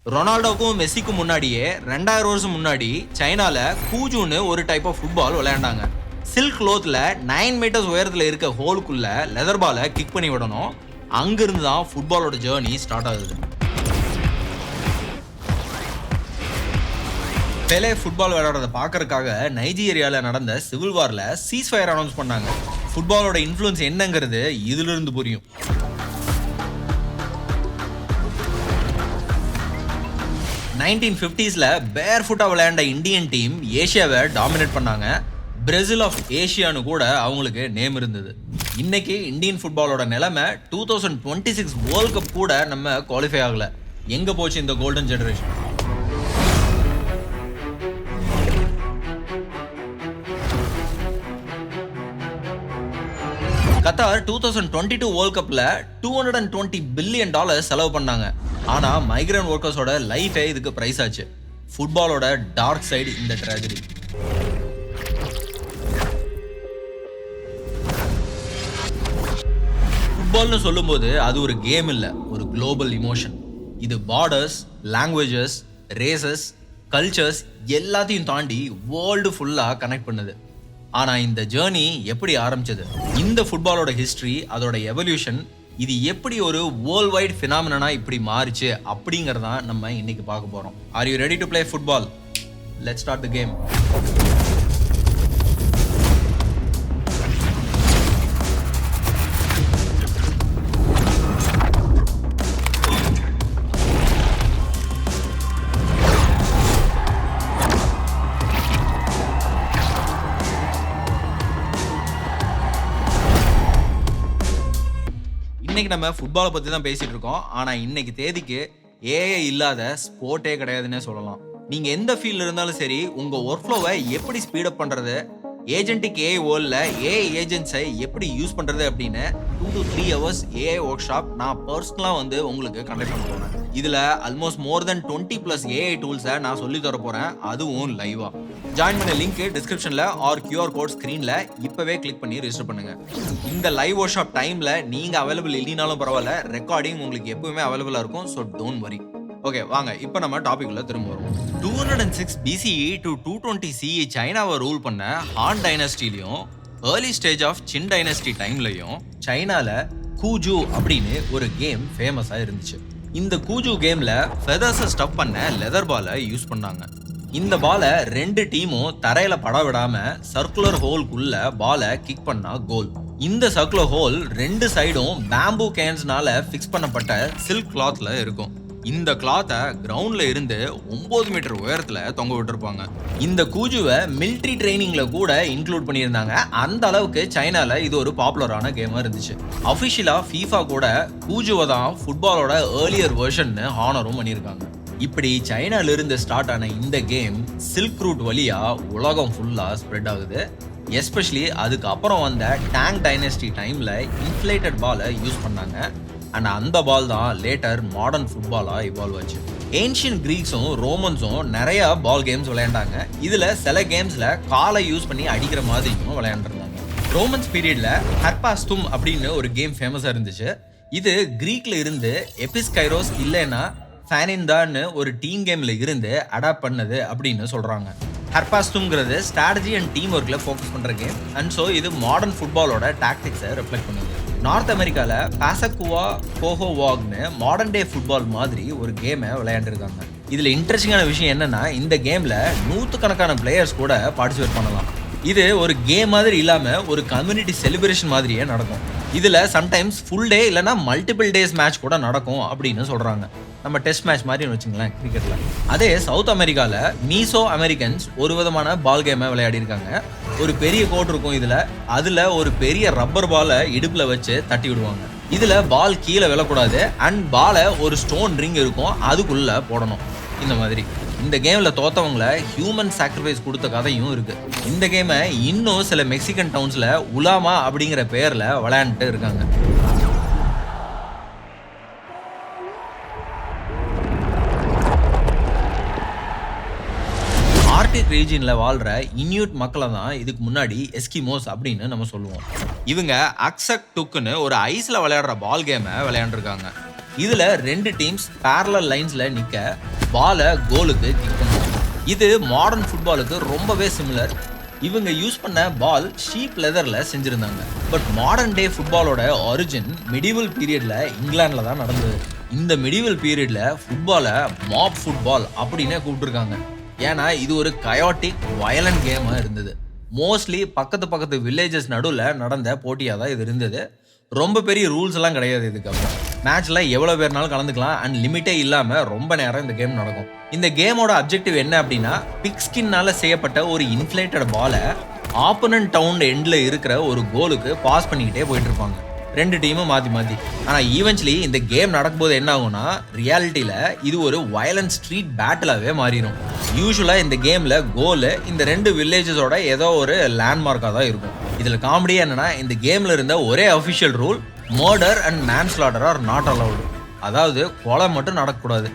ரொனால்டோக்கும் மெஸ்ஸிக்கும் முன்னாடியே 2000 வருஷம் முன்னாடி சைனால கூஜுன்னு ஒரு டைப் ஆஃப் ஃபுட்பால் விளையாண்டாங்க. சில்க் க்ளோத்ல 9 மீட்டர்ஸ் உயரத்துல இருக்க ஹோலுக்குள்ள லெதர் பாலை கிக் பண்ணி விடணும். அங்கிருந்து தான் ஃபுட்பாலோட ஜேர்னி ஸ்டார்ட் ஆகுது. பெலே ஃபுட்பால் விளையாடுறத பார்க்கறதுக்காக நைஜீரியாவில் நடந்த சிவில் வார்ல சீஸ்ஃபயர் அனௌன்ஸ் பண்ணாங்க. ஃபுட்பாலோட இன்ஃப்ளூயன்ஸ் என்னங்கிறது இதுல இருந்து புரியும். 1950ஸ்ல பேர் ஃபுட்டா விளையாண்ட இந்தியன் டீம் ஏஷியாவை டாமினேட் பண்ணாங்க. பிரேசில் ஆஃப் ஏஷியான்னு கூட அவங்களுக்கு நேம் இருந்தது. இன்னைக்கு இந்தியன் ஃபுட்பாலோட நிலைமை 2026 வேர்ல்ட் கப் கூட நம்ம குவாலிஃபை ஆகல. எங்க போச்சு இந்த கோல்டன் ஜெனரேஷன்? கத்தார் 2022 வேர்ல்ட் கப்ல $220 பில்லியன் செலவு பண்ணாங்க. ஆனா மைக்ரண்ட் ஒர்க்கர்ஸோட லைஃபே இதுக்கு பிரைஸ் ஆச்சு. ஃபுட்பாலோட டார்க் சைடு இந்த ட்ராஜடி. ஃபுட்பால்னு சொல்லும்போது அது ஒரு கேம் இல்ல, ஒரு குளோபல் இமோஷன். இது பார்டர்ஸ், லாங்குவேஜஸ், ரேசஸ், கல்ச்சர்ஸ் எல்லாத்தையும் தாண்டி வேர்ல்டு ஃபுல்லா கனெக்ட் பண்ணுது. ஆனா இந்த ஜேர்னி எப்படி ஆரம்பிச்சது, இந்த ஃபுட்பாலோட ஹிஸ்டரி, அதோட எவல்யூஷன், இது எப்படி ஒரு வேர்ல்ட் வைட் ஃபினாமினா இப்படி மாறிச்சு அப்படிங்கறதான் நம்ம இன்னைக்கு பார்க்க போறோம். Are you ready to play football? Let's start the game. இன்னைக்கு நம்ம ஃபுட்பாலை பத்தி தான் பேசிட்டு இருக்கோம். ஆனா இன்னைக்கு தேதிக்கு ஏஐ இல்லாத ஸ்போர்ட்டே கிடையாதுன்னே சொல்லலாம். நீங்க எந்த ஃபீல்ட்ல இருந்தாலும் சரி, உங்க ஒர்க் ஃப்ளோவை எப்படி ஸ்பீட் அப் பண்றது, ஏஜென்டிக் ஏஐ வேர்ல்ட்ல ஏஐ ஏஜென்ட்ஸை எப்படி யூஸ் பண்றது அப்படின்னு 2 to 3 hours AI work shop நான் பர்சனலா உங்களுக்கு கண்டக்ட் பண்ண போறேன். இதுல ஆல்மோஸ்ட் மோர் தென் 20+ ஏஐ டூல்ஸை நான் சொல்லி தர போறேன், அதுவும் லைவா. ஜாயின் பண்ண லிங்க் டிஸ்கிரிப்ஷன்ல ஆர் கியூஆர் கோட் ஸ்கிரீன்ல இப்பவே கிளிக் பண்ணி ரெஜிஸ்டர் பண்ணுங்க. இந்த லைவ் ஒர்க் ஷாப் டைம்ல நீங்க அவைலபிள் இல்லைனாலும் பரவாயில்ல, ரெக்கார்டிங் உங்களுக்கு எப்பவுமே அவைலபிளா இருக்கும். So don't worry. ஓகே, வாங்க இப்போ நம்ம டாபிக்ல திரும்ப வருவோம். 206 BCE to 220 CE சைனாவை ரூல் பண்ண ஹான் டைனஸ்டிலையும் early stage of Qin dynasty டைம்லையும் சைனால கூஜு அப்படின்னு ஒரு கேம் ஃபேமஸா இருந்துச்சு. இந்த கூஜு கேம்ல ஃபெதர்ஸை ஸ்டஃப் பண்ண லெதர் பாலை யூஸ் பண்ணாங்க. இந்த பாலை 2 டீமும் தரையில பட விடாம சர்க்குலர் ஹோல்குள்ள பாலை கிக் பண்ணா கோல். இந்த சர்க்குலர் ஹோல் 2 சைடும் பேம்பூ கேன்ஸ்னால ஃபிக்ஸ் பண்ணப்பட்ட சில்க் கிளாத்ல இருக்கும். இந்த கிளாத்தை கிரவுண்ட்ல இருந்து 9 மீட்டர் உயரத்துல தொங்க விட்டுருப்பாங்க. இந்த கூஜுவை மிலிட்ரி ட்ரைனிங்ல கூட இன்க்ளூட் பண்ணியிருந்தாங்க. அந்த அளவுக்கு சைனால இது ஒரு பாப்புலரான கேமா இருந்துச்சு. அபிஷியலா FIFA கூட கூஜுவை தான் ஃபுட்பாலோட ஏர்லியர் வெர்ஷன்னு ஹானரும் பண்ணியிருக்காங்க. இப்படி சைனால இருந்து ஸ்டார்ட் ஆன இந்த கேம் சில்க் ரூட் வழியா உலகம் ஃபுல்லா ஸ்ப்ரெட் ஆகுது. எஸ்பெஷலி அதுக்கு அப்புறம் வந்த டாங் டைனஸ்டி டைம்ல இன்ஃப்ளேட்டட் பாலை யூஸ் பண்ணாங்க. அண்ட் அந்த பால் தான் லேட்டர் மாடர்ன் ஃபுட்பாலா இவால்வ் ஆச்சு. ஏன்ஷியன் கிரீக்ஸும் ரோமன்ஸும் நிறைய பால் கேம்ஸ் விளையாண்டாங்க. இதுல சில கேம்ஸ்ல காலை யூஸ் பண்ணி அடிக்கிற மாதிரியும் விளையாண்டுருந்தாங்க. ரோமன்ஸ் பீரியட்ல ஹர்பாஸ்தும் அப்படின்னு ஒரு கேம் ஃபேமஸா இருந்துச்சு. இது கிரீக்ல இருந்து எபிஸ்கைரோஸ் இல்லைன்னா ஃபேனின்தான்னு ஒரு டீம் கேம்ல இருந்து அடாப்ட் பண்ணது அப்படின்னு சொல்றாங்க. ஹர்பாஸ்தும்ங்கிறது ஸ்ட்ராட்டஜி அண்ட் டீம் ஒர்க்ல ஃபோக்கஸ் பண்ற கேம். அண்ட் ஸோ இது மாடர்ன் ஃபுட்பாலோட டாக்டிக்ஸை ரிஃப்ளெக்ட் பண்ணுது. நார்த் அமெரிக்கால பாசக்குவா கோஹோ வாக்னு மாடர்ன் டே ஃபுட்பால் மாதிரி ஒரு கேமை விளையாண்டுருக்காங்க. இதுல இன்ட்ரெஸ்டிங்கான விஷயம் என்னன்னா, இந்த கேம்ல 100கணக்கான பிளேயர்ஸ் கூட பார்ட்டிசிபேட் பண்ணலாம். இது ஒரு கேம் மாதிரி இல்லாம ஒரு கம்யூனிட்டி செலிப்ரேஷன் மாதிரியே நடக்கும். இதுல சம்டைம்ஸ் ஃபுல் டே இல்லைன்னா மல்டிபிள் டேஸ் மேட்ச் கூட நடக்கும் அப்படின்னு சொல்றாங்க. நம்ம டெஸ்ட் மேட்ச் மாதிரி வச்சுங்களேன் கிரிக்கெட்ல. அதே சவுத் அமெரிக்கால மீசோ அமெரிக்கன்ஸ் ஒரு விதமான பால் கேமை விளையாடி இருக்காங்க. ஒரு பெரிய கோட் இருக்கும் இதுல, அதுல ஒரு பெரிய ரப்பர் பாலை இடுப்புல வச்சு தட்டி விடுவாங்க. இதுல பால் கீழே விழக்கூடாது அண்ட் பாலை ஒரு ஸ்டோன் ரிங் இருக்கும், அதுக்குள்ள போடணும். இந்த மாதிரி இந்த கேம்ல தோத்தவங்கள ஹியூமன் சாக்ரிஃபைஸ் கொடுத்த கதையும் இருக்கு. இந்த கேமை இன்னும் சில மெக்சிகன் டவுன்ஸ்ல உலாமா அப்படிங்கிற பேர்ல விளையாண்டுட்டு இருக்காங்க. ஆர்டிக் ரீஜியன்ல வாழ்ற இன்யூட் மக்களை தான் இதுக்கு முன்னாடி எஸ்கிமோஸ் அப்படின்னு நம்ம சொல்லுவோம். இவங்க அக்சக் டுக்குன்னு ஒரு ஐஸ்ல விளையாடுற பால் கேமை விளையாண்டுருக்காங்க. இதுல 2 டீம்ஸ் parallel லைன்ஸ்ல நிக்க பாலை கோலுக்கு கிக் பண்ணுவாங்க. இது மாடர்ன் ஃபுட்பாலுக்கு ரொம்பவே சிமிலர். இவங்க யூஸ் பண்ண பால் ஷீப் லெதர்ல செஞ்சிருந்தாங்க. பட் மாடர்ன் டே ஃபுட்பாலோட ஒரிஜின் மிடிவல் பீரியட்ல இங்கிலாந்துல தான் நடந்தது. இந்த மிடிவல் பீரியட்ல ஃபுட்பாலை மாப் ஃபுட்பால் அப்படின்னே கூப்பிட்டுருக்காங்க. ஏன்னா இது ஒரு கயோட்டிக் வயலண்ட் கேமா இருந்தது. மோஸ்ட்லி பக்கத்து வில்லேஜஸ் நடுவில் நடந்த போட்டியாக தான் இது இருந்தது. ரொம்ப பெரிய ரூல்ஸ் எல்லாம் கிடையாது. இதுக்கப்புறம் மேட்ச்ல எவ்வளோ பேர்னாலும் கலந்துக்கலாம் அண்ட் லிமிட்டே இல்லாமல் ரொம்ப நேரம் இந்த கேம் நடக்கும். இந்த கேமோட அப்ஜெக்டிவ் என்ன அப்படின்னா, பிக் ஸ்கின்னால செய்யப்பட்ட ஒரு இன்ஃப்ளேட்டட் பாலை ஆப்போனன்ட் டவுன் எண்ட்ல இருக்கிற ஒரு கோலுக்கு பாஸ் பண்ணிக்கிட்டே போயிட்டு இருப்பாங்க 2 டீமும் மாற்றி. ஆனால் ஈவென்ச்சுவலி இந்த கேம் நடக்கும்போது என்ன ஆகும்னா, ரியாலிட்டியில் இது ஒரு வயலண்ட் ஸ்ட்ரீட் பேட்டிலாகவே மாறிடும். யூஸ்வலாக இந்த கேமில் கோலு இந்த 2 வில்லேஜஸோட ஏதோ ஒரு லேண்ட்மார்க்காக தான் இருக்கும். இதில் காமெடியாக என்னன்னா, இந்த கேமில் இருந்த ஒரே official rule murder and manslaughter are not allowed. அதாவது கொலை மட்டும் நடக்கக்கூடாது.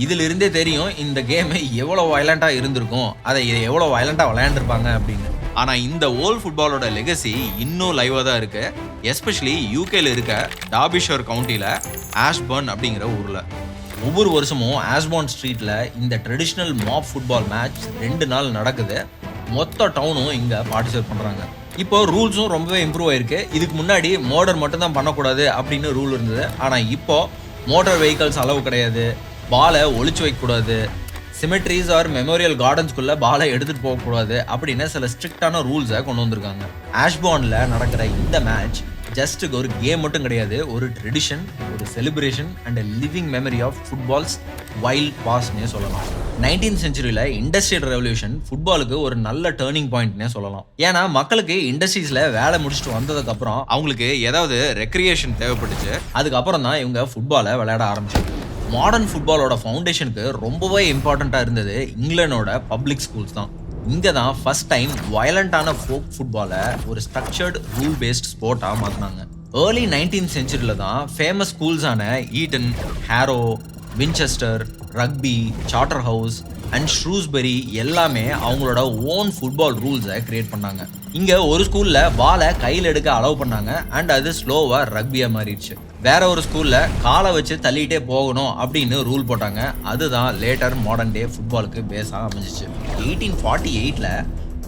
இதில் இருந்தே தெரியும் இந்த கேம் எவ்வளோ வயலண்ட்டாக இருந்திருக்கும், அதை எவ்வளோ வயலண்ட்டாக விளையாண்டுருப்பாங்க அப்படின்னு. ஆனால் இந்த ஓல்ட் ஃபுட்பாலோட லெகசி இன்னும் லைவாக தான் இருக்கு. எஸ்பெஷலி யூகேல இருக்க டாபிஷர் கவுண்டியில் ஆஷ்பர்ன் அப்படிங்கிற ஊரில் ஒவ்வொரு வருஷமும் ஆஷ்பர்ன் ஸ்ட்ரீட்டில் இந்த ட்ரெடிஷ்னல் மாப் ஃபுட்பால் மேட்ச் 2 நாள் நடக்குது. மொத்த டவுனும் இங்கே பார்ட்டிசிபேட் பண்ணுறாங்க. இப்போ ரூல்ஸும் ரொம்பவே இம்ப்ரூவ் ஆயிருக்கு. இதுக்கு முன்னாடி மோட்டர் மட்டும் தான் பண்ணக்கூடாது அப்படின்னு ரூல் இருந்தது. ஆனால் இப்போ மோட்டார் வெஹிக்கல்ஸ் அளவு கிடையாது, பாலை ஒளிச்சு வைக்கக்கூடாது, சிமெட்ரிஸ் ஆர் மெமோரியல் கார்டன்ஸ்குள்ள பாலை எடுத்துட்டு போகக்கூடாது அப்படின்னு சில ஸ்ட்ரிக்டான ரூல்ஸை கொண்டு வந்திருக்காங்க. ஆஷ்பர்ன்ல நடக்கிற இந்த மேட்ச் ஜஸ்ட் ஒரு கேம் மட்டும் கிடையாது, ஒரு ட்ரெடிஷன், ஒரு celebration and living memory of football's wild பாஸ்ட்னே சொல்லலாம். 19th செஞ்சுரியில் இண்டஸ்ட்ரியல் ரெவல்யூஷன் ஃபுட்பாலுக்கு ஒரு நல்ல டேர்னிங் பாயிண்ட்னே சொல்லலாம். ஏன்னா மக்களுக்கு இண்டஸ்ட்ரீஸில் வேலை முடிச்சுட்டு வந்ததுக்கப்புறம் அவங்களுக்கு ஏதாவது ரெக்ரியேஷன் தேவைப்பட்டுச்சு. அதுக்கப்புறம் தான் இவங்க ஃபுட்பாலை விளையாட ஆரம்பிச்சாங்க. மாடர்ன் ஃபுட்பாலோட ஃபவுண்டேஷனுக்கு ரொம்பவே இம்பார்ட்டண்ட்டாக இருந்தது இங்கிலாண்டோட பப்ளிக் ஸ்கூல்ஸ் தான். இங்கே தான் ஃபர்ஸ்ட் டைம் வயலண்டான ஃபோக் ஃபுட்பாலை ஒரு ஸ்ட்ரக்சர்டு ரூல் பேஸ்ட் ஸ்போர்ட்டாக மாற்றினாங்க. ஏர்லி 19th செஞ்சுரியில் தான் ஃபேமஸ் ஸ்கூல்ஸான Eton, Harrow, Winchester, Rugby, Charterhouse and Shrewsbury எல்லாமே அவங்களோட ஓன் ஃபுட்பால் ரூல்ஸை கிரியேட் பண்ணாங்க. இங்கே ஒரு ஸ்கூலில் பாலை கையில் எடுக்க அலோவ் பண்ணாங்க அண்ட் அது ஸ்லோவாக ரக்பியாக மாறிடுச்சு. வேற ஒரு ஸ்கூலில் காலை வச்சு தள்ளிகிட்டே போகணும் அப்படின்னு ரூல் போட்டாங்க. அதுதான் லேட்டர் மாடர்ன் டே ஃபுட்பாலுக்கு பேஸாக அமைஞ்சிச்சு. 1848ல்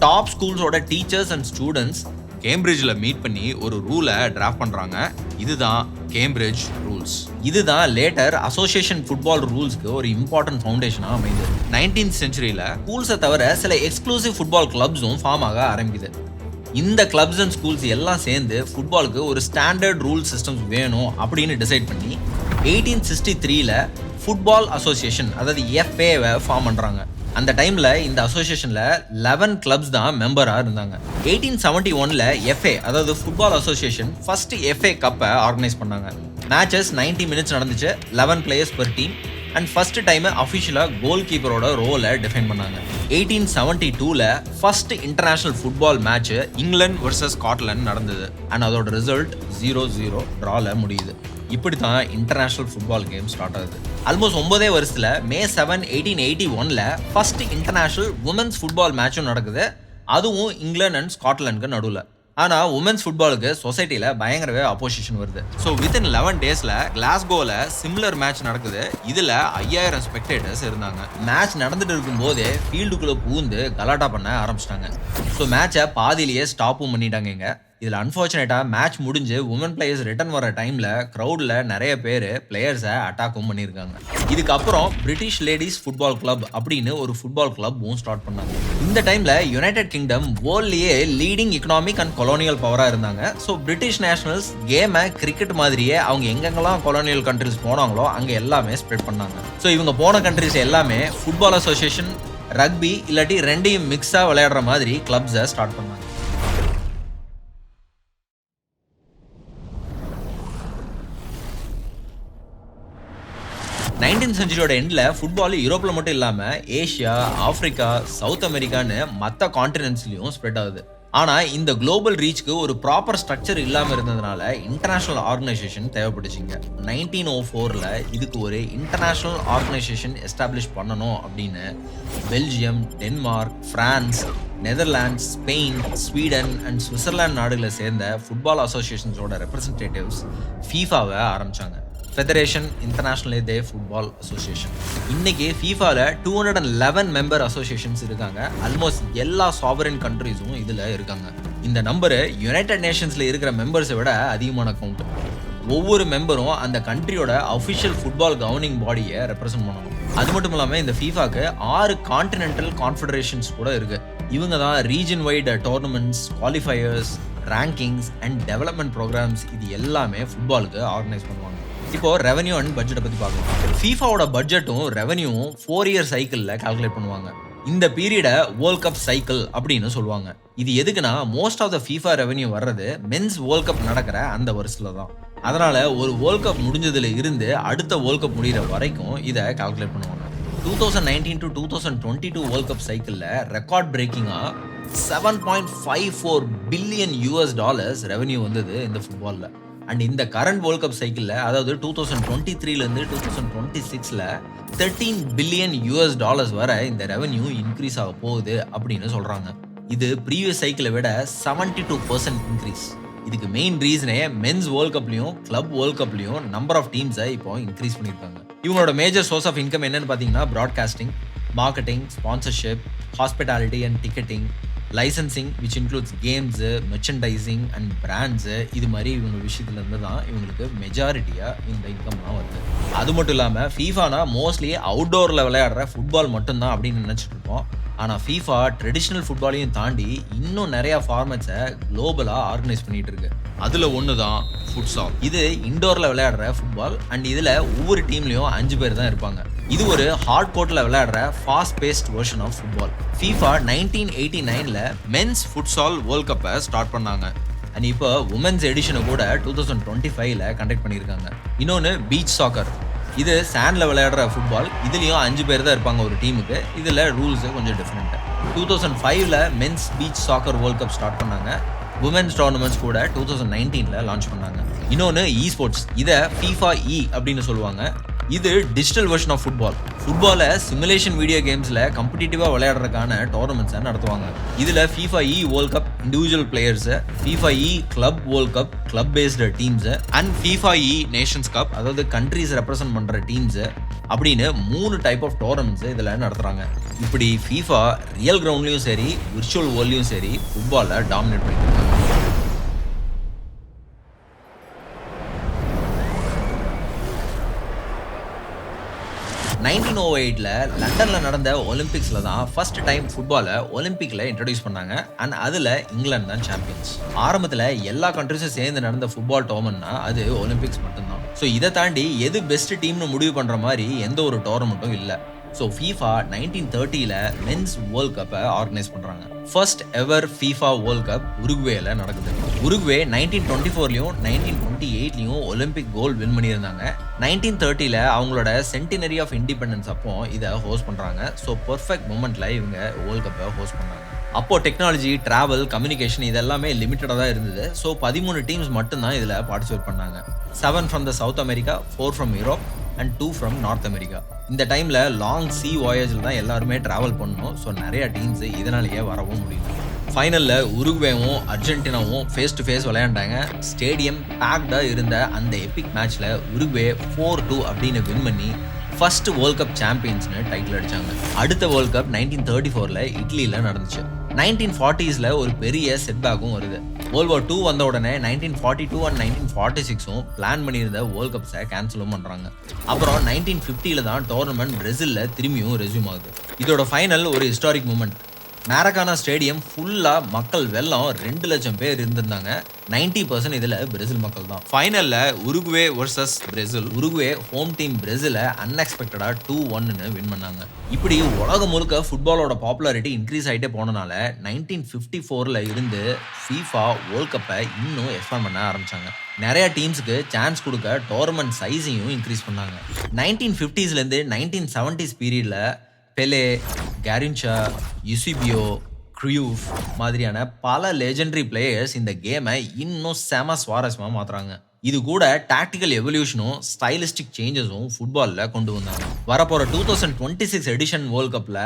டாப் ஸ்கூல்ஸோட டீச்சர்ஸ் அண்ட் ஸ்டூடெண்ட்ஸ் கேம்பிரிட்ஜில் மீட் பண்ணி ஒரு ரூலை டிராஃப்ட் பண்ணுறாங்க. இதுதான் கேம்பிரிட்ஜ் ரூல்ஸ். இதுதான் லேட்டர் அசோசியேஷன் ஃபுட்பால் ரூல்ஸ்க்கு ஒரு இம்பார்ட்டன்ட் ஃபவுண்டேஷனாக அமைந்தது. 19th செஞ்சுரியில் ஸ்கூல்ஸை தவிர சில எக்ஸ்க்ளூசிவ் ஃபுட்பால் கிளப்ஸும் ஃபார்ம் ஆக ஆரம்பிக்குது. இந்த கிளப்ஸ் அண்ட் ஸ்கூல்ஸ் எல்லாம் சேர்ந்து ஃபுட்பாலுக்கு ஒரு ஸ்டாண்டர்ட் ரூல் சிஸ்டம்ஸ் வேணும் அப்படின்னு டிசைட் பண்ணி 1863ல் ஃபுட்பால் அசோசியேஷன் அதாவது FAவை ஃபார்ம் பண்ணுறாங்க. அந்த டைமில் இந்த அசோசியேஷனில் 11 கிளப்ஸ் தான் மெம்பராக இருந்தாங்க. 1871ல் FA அதாவது ஃபுட்பால் அசோசியேஷன் ஃபர்ஸ்ட் FA கப்பை ஆர்கனைஸ் பண்ணாங்க. மேட்சஸ் 90 மினிட்ஸ் நடந்துச்சு, 11 players per team and first time அஃபிஷியலாக கோல் கீப்பரோட ரோலை டிஃபைன் பண்ணாங்க. 1872ல் first international football match England versus Scotland நடந்தது அண்ட் அதோட ரிசல்ட் 0-0 ட்ரால முடியுது. இப்படி தான் இன்டர்நேஷனல் ஃபுட்பால் கேம் ஸ்டார்ட் ஆகுது. ஆல்மோஸ்ட் 9 வருஷத்துல May 7, 1881ல் ஃபர்ஸ்ட் இன்டர்நேஷனல் உமன்ஸ் ஃபுட்பால் மேட்சும் நடக்குது. அதுவும் இங்கிலாந்து அண்ட் ஸ்காட்லாந்துக்கு நடுவில். ஆனால் உமன்ஸ் ஃபுட்பாலுக்கு சொசைட்டியில் பயங்கரவே அப்போசிஷன் வருது. ஸோ வித்தின் 11 டேஸில் கிளாஸ்கோவில் சிமிலர் மேட்ச் நடக்குது. இதில் 5000 ஸ்பெக்டேட்டர்ஸ் இருந்தாங்க. மேட்ச் நடந்துட்டு இருக்கும் போதே ஃபீல்டுக்குள்ளே பூந்து கலாட்டா பண்ண ஆரம்பிச்சிட்டாங்க. ஸோ மேட்சை பாதியிலேயே ஸ்டாப்பும் பண்ணிட்டாங்க. இங்கே இதில் அன்ஃபார்ச்சுனேட்டாக மேட்ச் முடிஞ்சு உமன் பிளேயர்ஸ் ரிட்டர்ன் வர டைமில் க்ரௌடில் நிறைய பேர் பிளேயர்ஸை அட்டாக்கும் பண்ணியிருக்காங்க. இதுக்கப்புறம் பிரிட்டிஷ் லேடிஸ் ஃபுட்பால் கிளப் அப்படின்னு ஒரு ஃபுட்பால் கிளப்பும் ஸ்டார்ட் பண்ணாங்க. இந்த டைமில் யுனைடெட் கிங்டம் வேர்ல்ட்லேயே லீடிங் எக்கனாமிக் அண்ட் கொலோனியல் பவராக இருந்தாங்க. ஸோ பிரிட்டிஷ் நேஷனல்ஸ் கேமை கிரிக்கெட் மாதிரியே அவங்க எங்கெங்கெல்லாம் கொலோனியல் கண்ட்ரிஸ் போனாங்களோ அங்கே எல்லாமே ஸ்ப்ரெட் பண்ணாங்க. ஸோ இவங்க போன கண்ட்ரிஸ் எல்லாமே ஃபுட்பால் அசோசியேஷன், ரக்பி இல்லாட்டி ரெண்டையும் மிக்ஸாக விளையாடுற மாதிரி கிளப்ஸை ஸ்டார்ட் பண்ணாங்க. 19th செஞ்சுரியோட எண்டில் ஃபுட்பால் யூரோப்பில் மட்டும் இல்லாமல் ஏஷியா, ஆஃப்ரிக்கா, சவுத் அமெரிக்கான்னு மற்ற கான்டினென்ட்ஸ்லையும் ஸ்ப்ரெட் ஆகுது. ஆனால் இந்த குளோபல் ரீச்சுக்கு ஒரு ப்ராப்பர் ஸ்ட்ரக்சர் இல்லாமல் இருந்ததுனால இன்டர்நேஷ்னல் ஆர்கனைசேஷன் தேவைப்பட்டுச்சிங்க. 1904ல் இதுக்கு ஒரு இன்டர்நேஷ்னல் ஆர்கனைசேஷன் எஸ்டாப்ளிஷ் பண்ணணும் அப்படின்னு Belgium, Denmark, France, Netherlands, Spain, Sweden and Switzerland நாடுகளை சேர்ந்த ஃபுட்பால் அசோசியேஷன்ஸோட ரெப்ரசன்டேட்டிவ்ஸ் ஃபீஃபாவை ஆரம்பித்தாங்க. Federation international day football association. இன்னைக்கு FIFAல 211 மெம்பர் அசோசியேஷன்ஸ் இருக்காங்க. ஆல்மோஸ்ட் எல்லா சாவரன் கண்ட்ரீஸும் இதுல இருக்காங்க. இந்த நம்பர் யுனைடெட் நேஷன்ஸ்ல இருக்கிற மெம்பர்ஸை விட அதிகமான கவுண்ட். ஒவ்வொரு மெம்பரும் அந்த கண்ட்ரியோட அஃபிஷியல் ஃபுட்பால் கவர்னிங் பாடியை ரெப்ரசென்ட் பண்ணணும். அது மட்டும் இல்லாமல் இந்த FIFAக்கு 6 கான்டினென்டல் கான்ஃபெடரேஷன்ஸ் கூட இருக்கு. இவங்க தான் region wide tournaments, qualifiers, rankings and development programmes இது எல்லாமே ஃபுட்பாலுக்கு ஆர்கனைஸ் பண்ணுவாங்க. இப்போ ரெவன்யூ அண்ட் பட்ஜெட்டை பற்றி பார்க்கலாம். FIFAவோட பட்ஜெட்டும் ரெவன்யூவும் 4 இயர் சைக்கிளில் கால்குலேட் பண்ணுவாங்க. இந்த பீரியடை வேர்ல்ட் கப் சைக்கிள் அப்படின்னு சொல்லுவாங்க. இது எதுக்குன்னா most of the FIFA revenue வர்றது மென்ஸ் வேர்ல்ட் கப் நடக்கிற அந்த வருஷத்துல தான். அதனால ஒரு வேர்ல்ட் கப் முடிஞ்சதுல இருந்து அடுத்த வேர்ல்ட் கப் முடிகிற வரைக்கும் இதை கால்குலேட் பண்ணுவாங்க. 2019 to 2022 வேர்ல்ட் கப் சைக்கிளில் ரெக்கார்ட் பிரேக்கிங்காக $7.54 பில்லியன் ரெவன்யூ வந்தது இந்த ஃபுட்பாலில். அண்ட் இந்த கரண்ட் வேர்ல்ட் கப் சைக்கிளில், அதாவது 2023லேருந்து 2026ல் $13 பில்லியன் வரை இந்த ரெவன்யூ இன்க்ரீஸ் ஆக போகுது அப்படின்னு சொல்கிறாங்க. இது ப்ரீவியஸ் சைக்கிளை விட 72% இன்க்ரீஸ். இதுக்கு மெயின் ரீசனே மென்ஸ் வேர்ல்ட் கப்லையும் கிளப் வேர்ல்ட் கப்லையும் நம்பர் ஆஃப் டீம்ஸை இப்போ இன்க்ரீஸ் பண்ணியிருக்காங்க. இவங்களோட மேஜர் சோர்ஸ் ஆஃப் இன்கம் என்னன்னு பார்த்தீங்கன்னா broadcasting, marketing, sponsorship, hospitality and ticketing, licensing which includes games, merchandising and brands. இது மாதிரி இவங்க விஷயத்துலேருந்து தான் இவங்களுக்கு மெஜாரிட்டியாக இந்த இன்கம்லாம் வருது. அது மட்டும் இல்லாமல் FIFAனா மோஸ்ட்லி அவுட்டோரில் விளையாடுற ஃபுட்பால் மட்டும்தான் அப்படின்னு நினச்சிட்டு இருக்கோம். ஆனால் FIFA ட்ரெடிஷ்னல் ஃபுட்பாலையும் தாண்டி இன்னும் நிறையா ஃபார்மேட்ஸை குளோபலாக ஆர்கனைஸ் பண்ணிட்டு இருக்கு. அதில் ஒன்று தான் ஃபுட்சால். இது இண்டோரில் விளையாடுற ஃபுட்பால் அண்ட் இதில் ஒவ்வொரு டீம்லேயும் 5 பேர் தான் இருப்பாங்க. இது ஒரு ஹார்ட் கோர்ட்டில் விளையாடுற fast paced version of football. FIFA 1989ல் மென்ஸ் ஃபுட்சால் வேர்ல்ட் கப்பை ஸ்டார்ட் பண்ணாங்க. அண்ட் இப்போ உமன்ஸ் எடிஷனை கூட 2025ல் கண்டக்ட் பண்ணியிருக்காங்க. இன்னொன்று பீச் சாக்கர். இது சாண்டில் விளையாடுற ஃபுட்பால். இதுலேயும் 5 பேர் தான் இருப்பாங்க ஒரு டீமுக்கு. இதில் ரூல்ஸு கொஞ்சம் டிஃப்ரெண்ட்டு. 2005ல் men's beach soccer world cup start பண்ணாங்க. உமன்ஸ் டோர்னமெண்ட்ஸ் கூட 2019ல் லான்ச் பண்ணாங்க. இன்னொன்று ஸ்போர்ட்ஸ். இதை FIFA அப்படின்னு சொல்லுவாங்க. இது டிஜிட்டல் வெர்ஷன் ஆஃப் ஃபுட்பால். ஃபுட்பாலை சிமுலேஷன் வீடியோ கேம்ஸில் காம்படிட்டிவாக விளையாடுறதுக்கான டோர்னமெண்ட்ஸை நடத்துவாங்க. இதில் FIFA world cup individual players, FIFA club world cup club based teams and FIFA nations cup, அதாவது கண்ட்ரிஸ் ரெப்ரசென்ட் பண்ணுற டீம்ஸு அப்படின்னு 3 டைப் ஆஃப் டோர்னமெண்ட்ஸு இதில் நடத்துகிறாங்க. இப்படி FIFA ரியல் கிரவுண்ட்லேயும் சரி விர்ச்சுவல் வேர்ல்ட்லையும் சரி ஃபுட்பாலை டாமினேட் பண்ணிட்டு 1908ல் லண்டனில் நடந்த ஒலிம்பிக்ஸில் தான் ஃபர்ஸ்ட் டைம் ஃபுட்பாலை ஒலிம்பிக்கில் இன்ட்ரடியூஸ் பண்ணாங்க. அண்ட் அதில் இங்கிலாந்து தான் சாம்பியன்ஸ். ஆரம்பத்தில் எல்லா கண்ட்ரிஸும் சேர்ந்து நடந்த ஃபுட்பால் டோர்னமெண்ட்னா அது ஒலிம்பிக்ஸ் மட்டும்தான். ஸோ இதை தாண்டி எது பெஸ்ட் டீம்னு முடிவு பண்ணுற மாதிரி எந்த ஒரு டோர்னமெண்ட்டும் இல்லை. ஸோ FIFA 1930ல் மென்ஸ் வேர்ல்ட் கப்பை ஆர்கனைஸ் பண்ணுறாங்க. First ever FIFA world cup உருகுவேல நடக்குது. உருகுவே 1924லையும் 1928லையும் ஒலிம்பிக் கோல்டு வின் பண்ணியிருந்தாங்க. 1930ல் அவங்களோட சென்டினரி ஆஃப் இண்டிபெண்டன்ஸ் அப்போ இதை ஹோஸ்ட் பண்ணுறாங்க. ஸோ பர்ஃபெக்ட் மூமெண்ட்டில் இவங்க வேர்ல்ட் கப்பை ஹோஸ்ட் பண்ணாங்க. அப்போது டெக்னாலஜி, ட்ராவல், கம்யூனிகேஷன் இதெல்லாமே லிமிட்டடாக தான் இருந்தது. ஸோ 13 டீம்ஸ் மட்டும்தான் இதில் பார்ட்டிசிபேட் பண்ணாங்க. 7 from the south America, 4 from Europe and 2 from north America. இந்த டைமில் லாங் சி வாயேஜில் தான் எல்லாருமே ட்ராவல் பண்ணணும். ஸோ நிறைய டீம்ஸ் இதனாலேயே வரவும் முடியும். ஃபைனலில் உருகுவேவும் அர்ஜென்டினாவும் ஃபேஸ் டு ஃபேஸ் விளையாண்டாங்க. ஸ்டேடியம் பேக்டாக இருந்த அந்த எபிக் மேட்ச்சில் உருகுவே 4-2 அப்படின்னு வின் பண்ணி ஃபர்ஸ்ட் வேர்ல்ட் கப் சாம்பியன்ஸ்னு டைட்டில் அடித்தாங்க. அடுத்த வேர்ல்ட் கப் 1934ல் இட்லியில் நடந்துச்சு. 1940ஸ்ல ஒரு பெரிய செட்பேக்கும் வருது. வேர்ல்ட் வார் 2 வந்த உடனே 1942 அண்ட் 1946ம் பிளான் பண்ணியிருந்த வேர்ல்ட் கப்ஸை கேன்சலும் பண்ணுறாங்க. அப்புறம் 1950ல தான் டோர்னமெண்ட் பிரேசிலில் திரும்பியும் ரெஸ்யூம் ஆகுது. இதோட ஃபைனல் ஒரு ஹிஸ்டாரிக் மூமெண்ட். மேரகானா ஸ்டேடியம் ஃபுல்லாக மக்கள் வெள்ளம் 2 லட்சம் பேர் இருந்திருந்தாங்க. 90% இதில் பிரேசில் மக்கள் தான். ஃபைனலில் Uruguay versus Brazil. Uruguay home team பிரேசிலை அன்எக்ஸ்பெக்டடாக 2-1ன்னு வின் பண்ணாங்க. இப்படி உலகம் முழுக்க ஃபுட்பாலோட பாப்புலாரிட்டி இன்க்ரீஸ் ஆகிட்டே போனனால 1954ல் இருந்து FIFA வேர்ல்ட் கப்பை இன்னும் எக்ஸ்பேண்ட் பண்ண ஆரம்பித்தாங்க. நிறைய டீம்ஸுக்கு சான்ஸ் கொடுக்க டோர்னமெண்ட் சைஸையும் இன்க்ரீஸ் பண்ணாங்க. 1950ஸ்லேருந்து 1970s பீரியடில் பெலே, கேரின்ஷா, யுசிபியோ, க்ரூஃப் மாதிரியான பல லெஜெண்டரி பிளேயர்ஸ் இந்த கேமை இன்னும் செம சுவாரஸ்யமாக மாற்றுறாங்க. இது கூட டாக்டிக்கல் எவல்யூஷனும் ஸ்டைலிஸ்டிக் சேஞ்சஸும் ஃபுட்பாலில் கொண்டு வந்தாங்க. வரப்போகிற 2026 எடிஷன் வேர்ல்ட் கப்பில்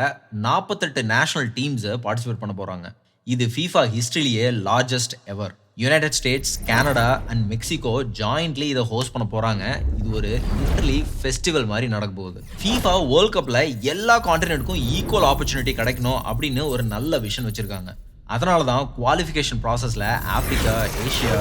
48 நேஷனல் டீம்ஸை பார்ட்டிசிபேட் பண்ண போகிறாங்க. இது FIFA ஹிஸ்ட்ரியிலேயே largest ever. United States, Canada and Mexico jointly இதை ஹோஸ்ட் பண்ண போறாங்க. இது ஒரு லிட்டரலி ஃபெஸ்டிவல் மாதிரி நடக்க போகுது. FIFA வேர்ல்ட் கப்ல எல்லா கான்டினென்ட்க்கும் ஈக்குவல் ஆப்பர்ச்சுனிட்டி கிடைக்கணும் அப்படின்னு ஒரு நல்ல விஷன் வச்சிருக்காங்க. அதனால தான் குவாலிஃபிகேஷன் ப்ராசஸில் ஆப்பிரிக்கா, ஏஷியா,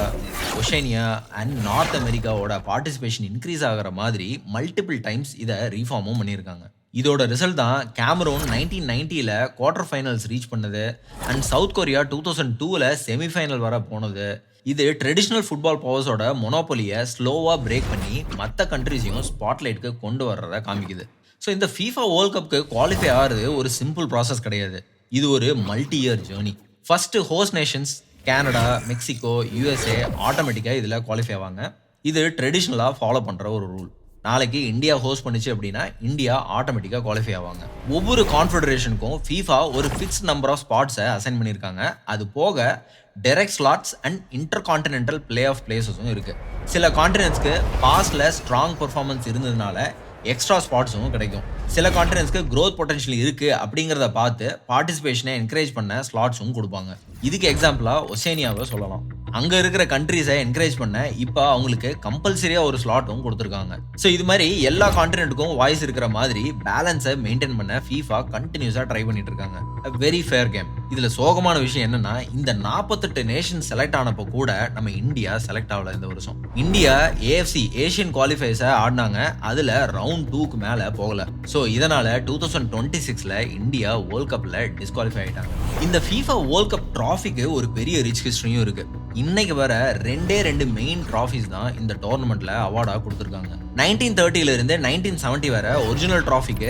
ஒஷேனியா அண்ட் நார்த் அமெரிக்காவோட பார்ட்டிசிபேஷன் இன்க்ரீஸ் ஆகிற மாதிரி மல்டிபிள் டைம்ஸ் இதை ரீஃபார்மும் பண்ணியிருக்காங்க. இதோட ரிசல்ட் தான் கேமரூன் 1990ல் குவார்டர் ஃபைனல்ஸ் ரீச் பண்ணது அண்ட் சவுத் கொரியா 2002ல் செமிஃபைனல் வர போனது. இது ட்ரெடிஷ்னல் ஃபுட்பால் பவர்ஸோட மொனோபொலியை ஸ்லோவாக பிரேக் பண்ணி மற்ற கண்ட்ரிஸையும் ஸ்பாட்லைட்டுக்கு கொண்டு வர்றதை காமிக்குது. ஸோ இந்த FIFA வேர்ல்ட் கப்புக்கு குவாலிஃபை ஆகிறது ஒரு சிம்பிள் ப்ராசஸ் கிடையாது. இது ஒரு multi year journey. First host Nations Canada, Mexico, USA ஆட்டோமேட்டிக்காக இதில் குவாலிஃபை ஆவாங்க. இது ட்ரெடிஷ்னலாக ஃபாலோ பண்ணுற ஒரு ரூல். நாளைக்கு இந்தியா ஹோஸ்ட் பண்ணிச்சு அப்படின்னா இந்தியா ஆட்டோமேட்டிக்காக குவாலிஃபை ஆவாங்க. ஒவ்வொரு கான்ஃபெடரேஷனுக்கும் FIFA ஒரு ஃபிக்ஸ்ட் நம்பர் ஆஃப் ஸ்பாட்ஸை அசைன் பண்ணியிருக்காங்க. அது போக direct slots and intercontinental play off பிளேசஸும் இருக்குது. சில கான்டினென்ட்ஸ்க்கு பாஸ்டில் ஸ்ட்ராங் பர்ஃபார்மன்ஸ் இருந்ததுனால எக்ஸ்ட்ரா ஸ்பாட்ஸும் கிடைக்கும். சில கான்டினென்ட்ஸ்க்கு க்ரோத் பொட்டன்ஷியல் இருக்குது அப்படிங்கிறத பார்த்து பார்ட்டிசிபேஷனை என்கரேஜ் பண்ண ஸ்லாட்ஸும் கொடுப்பாங்க. இதுக்கு எக்ஸாம்பிளாக ஒசேனியாவை சொல்லலாம். அங்கே இருக்கிற கண்ட்ரீஸை என்கரேஜ் பண்ண இப்போ அவங்களுக்கு கம்பல்சரியாக ஒரு ஸ்லாட்டும் கொடுத்துருக்காங்க. ஸோ இது மாதிரி எல்லா கான்டினென்ட்டுக்கும் வாய்ஸ் இருக்கிற மாதிரி பேலன்ஸை மெயின்டைன் பண்ண FIFA கண்டினியூஸாக ட்ரை பண்ணிட்டு இருக்காங்க. Very fair game. இதில் சோகமான விஷயம் என்னன்னா, இந்த 48 நேஷன் செலக்ட் ஆனப்போ கூட நம்ம இந்தியா செலக்ட் ஆகல. இந்த வருஷம் இந்தியா AFC ஏஷியன் குவாலிஃபைஸை ஆடினாங்க. அதில் ரவுண்ட் 2க்கு மேலே போகல. ஸோ இதனால 2026ல் இந்தியா வேர்ல்ட் கப்பில் டிஸ்குவாலிஃபை ஆகிட்டாங்க. இந்த FIFA வேர்ல்ட் கப் ட்ராஃபிக்கு ஒரு பெரிய ரிச் ஹிஸ்டரியும் இருக்கு. இன்னைக்கு வர ரெண்டு மெயின் ட்ராஃபிஸ் தான் இந்த டோர்னமெண்ட்ல அவார்டாக கொடுத்துருக்காங்க. 1930ல இருந்து 1970 வரை ஒரிஜினல் ட்ராஃபிக்கு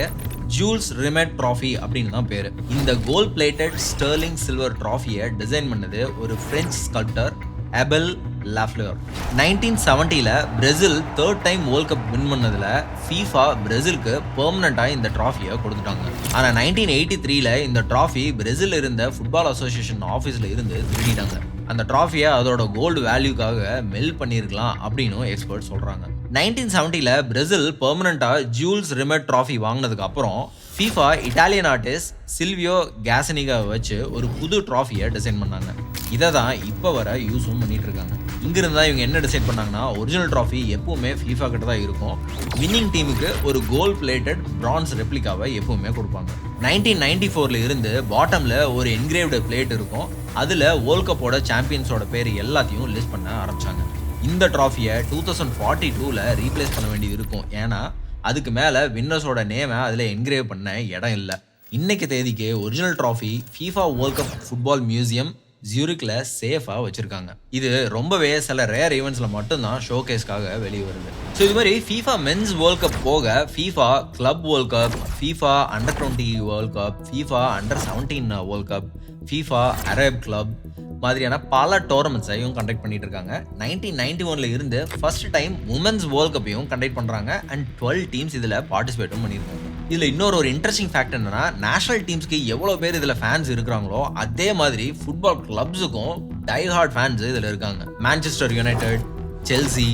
ஜூல்ஸ் ரிமெட் ட்ராஃபி அப்படின்னு தான் பேரு. இந்த கோல்ட் பிளேட்டட் ஸ்டெர்லிங் சில்வர் ட்ராஃபியை டிசைன் பண்ணது ஒரு பிரெஞ்சு ஸ்கல்ப்டர் எபெல் லாஃப்ளர். 1970ல Brazil 3rd time world cup win பண்ணதுல FIFA பிரேசிலுக்கு பெர்மனண்டா இந்த ட்ராஃபியை கொடுத்துட்டாங்க. ஆனா 1983ல இந்த ட்ராஃபி பிரேசில் இருந்த ஃபுட்பால் அசோசியேஷன் ஆஃபீஸ்ல இருந்து திருடிட்டாங்க. அந்த ட்ராஃபியை அதோட கோல்டு வேல்யூக்காக மெல் பண்ணியிருக்கலாம் அப்படின்னு எக்ஸ்பர்ட் சொல்றாங்க. 1970ல பிரேசில் பெர்மனண்டா ஜூல்ஸ் ரிமெட் ட்ராஃபி வாங்கினதுக்கு அப்புறம் FIFA இட்டாலியன் ஆர்டிஸ்ட் சில்வியோ கேசனிகா வச்சு ஒரு புது ட்ராஃபியை டிசைன் பண்ணாங்க. இதை தான் இப்போ வர யூஸும் பண்ணிட்டு இருக்காங்க. இங்கிருந்து தான் இவங்க என்ன டிசைட் பண்ணாங்கன்னா, ஒரிஜினல் ட்ராஃபி எப்பவுமே FIFA கிட்ட தான் இருக்கும். வின்னிங் டீமுக்கு ஒரு கோல்ட் பிளேட்டட் பிரான்ஸ் ரெப்ளிகாவை எப்பவுமே கொடுப்பாங்க. 1994ல இருந்து பாட்டம்ல ஒரு என்கிரேவ்டு பிளேட் இருக்கும். அதில் வேர்ல்ட் கப்போட சாம்பியன்ஸோட பேர் எல்லாத்தையும் லிஸ்ட் பண்ண ஆரம்பிச்சாங்க. இந்த ட்ராஃபியை 2042ல ரீப்ளேஸ் பண்ண வேண்டியது இருக்கும். ஏன்னா அதுக்கு மேலே வின்னர்ஸோட நேமை அதில் என்கிரேவ் பண்ண இடம் இல்லை. இன்னைக்கு தேதிக்கு original trophy FIFA world cup football museum ஜூரிக்ல சேஃபாக வச்சிருக்காங்க. இது ரொம்பவே சில ரேர் ஈவெண்ட்ஸில் மட்டும்தான் ஷோகேஸ்க்காக வெளியே வருது. ஸோ இது மாதிரி FIFA மென்ஸ் வேர்ல்ட் கப் போக FIFA club world cup, FIFA under twenty world cup, FIFA அண்டர்-17 world cup, FIFA Arab club மாதிரியான பல டோர்னமெண்ட்ஸையும் கண்டக்ட் பண்ணிட்டு இருக்காங்க. 1991ல இருந்து ஃபர்ஸ்ட் டைம் உமன்ஸ் வேர்ல்ட் கப்பையும் கண்டக்ட் பண்றாங்க அண்ட் 12 டீம்ஸ் இதில் பார்ட்டிசிபேட்டும் பண்ணியிருக்காங்க. இதில் இன்னொரு இன்ட்ரெஸ்டிங் ஃபேக்ட் என்னன்னா, நேஷனல் டீம்ஸ்க்கு எவ்வளோ பேர் இதில் ஃபேன்ஸ் இருக்கிறாங்களோ அதே மாதிரி ஃபுட்பால் கிளப்ஸுக்கும் டை ஹார்ட் ஃபேன்ஸ் இதில் இருக்காங்க. Manchester United, Chelsea,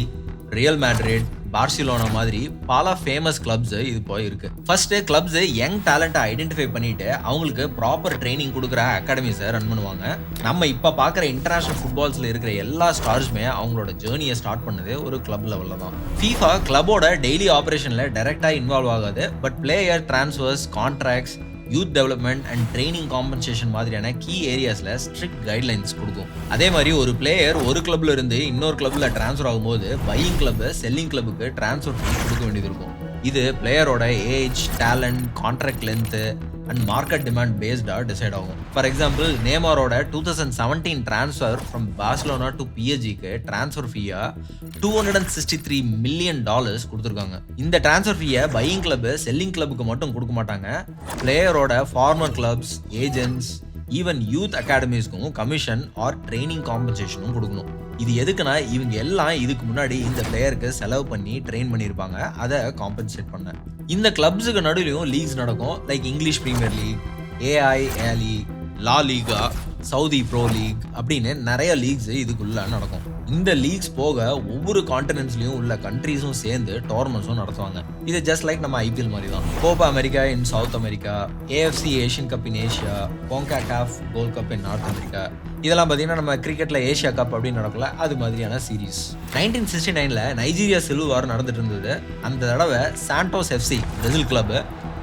Real Madrid, Barcelona மாதிரி பல ஃபேமஸ் கிளப்ஸ் இது போய் இருக்கு. ஃபர்ஸ்ட் கிளப்ஸ் யங் டேலண்ட்டை ஐடென்டிஃபை பண்ணிட்டு அவங்களுக்கு ப்ராப்பர் ட்ரைனிங் கொடுக்குற அகாடமிஸை ரன் பண்ணுவாங்க. நம்ம இப்போ பார்க்குற இன்டர்நேஷனல் ஃபுட்பால்ஸில் இருக்கிற எல்லா ஸ்டார்ஸுமே அவங்களோட ஜேர்னியை ஸ்டார்ட் பண்ணது ஒரு கிளப் லெவலில் தான். FIFA கிளப்போட டெய்லி ஆப்ரேஷனில் டைரெக்டாக இன்வால்வ் ஆகாது. But player transfers, contracts, youth development and training compensation மாதிரியான கீ ஏரியாஸில் ஸ்ட்ரிக்ட் கைட்லைன்ஸ் கொடுக்கும். அதே மாதிரி ஒரு பிளேயர் ஒரு கிளப்ல இருந்து இன்னொரு கிளப்ல டிரான்ஸ்ஃபர் ஆகும்போது பையிங் கிளப் செல்லிங் கிளப்புக்கு டிரான்ஸ்ஃபர் ஃபீஸ் கொடுக்க வேண்டியது இருக்கும். இது பிளேயரோட age, talent, contract length and market demand பேஸ்டாக டிசைட் ஆகும். ஃபார் எக்ஸாம்பிள், நேமாரோட 2017 transfer from Barcelona to PSG transfer ஃபீயா $263 மில்லியன் கொடுத்துருக்காங்க. இந்த டிரான்ஸ்ஃபர் ஃபீயை பையிங் கிளப் செல்லிங் கிளப்புக்கு மட்டும் கொடுக்க மாட்டாங்க. பிளேயரோட former clubs, agents, even youth அகாடமிஸ்க்கும் கமிஷன் ஆர் ட்ரைனிங் காம்பன்சேஷனும் கொடுக்கணும். இது எதுக்குன்னா, இவங்க எல்லாம் இதுக்கு முன்னாடி இந்த பிளேயருக்கு செலவு பண்ணி ட்ரெயின் பண்ணியிருப்பாங்க, அதை காம்பன்சேட் பண்ண. இந்த கிளப்ஸுக்கு நடுவிலையும் லீக்ஸ் நடக்கும். Like English premier league, AI La Liga, Saudi pro league அப்படின்னு நிறைய லீக்ஸ் இதுக்குள்ள நடக்கும். இந்த லீக்ஸ் போக ஒவ்வொரு கான்டினென்ட்ஸ்லயும் உள்ள கண்ட்ரீஸும் சேர்ந்து டோர்னமெண்ட்ஸும் நடத்துவாங்க. இது ஜஸ்ட் லைக் நம்ம ஐபிஎல் மாதிரி தான். Copa America in South America, AFC Asian cup in Asia, CONCACAF gold cup in North America, இதெல்லாம் பார்த்தீங்கன்னா நம்ம கிரிக்கெட்ல ஏஷியா கப் அப்படின்னு நடக்கல, அது மாதிரியான சீரீஸ். 1969ல நைஜீரியா சிவில் வார் நடந்துட்டு இருந்தது. அந்த தடவை சாண்டோஸ் எஃப்சி பிரேசில் கிளப்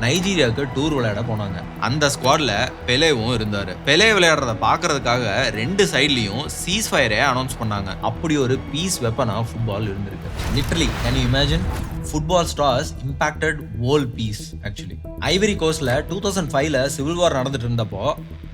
நைஜீரியாவுக்கு டூர் விளையாட போனாங்க. அந்த ஸ்குவாட்ல பெலேவும் இருந்தாரு. பெலே விளையாடுறத பாக்குறதுக்காக ரெண்டு சைட்லயும் சீஸ் ஃபயரே அனௌன்ஸ் பண்ணாங்க. அப்படி ஒரு பீஸ் வெப்பனா ஃபுட்பால் இருந்திருக்கு. Literally can you imagine? Football stars impacted world peace. Actually Ivory கோஸ்ட்ல 2005ல சிவில் வார் நடந்துட்டு இருந்தப்போ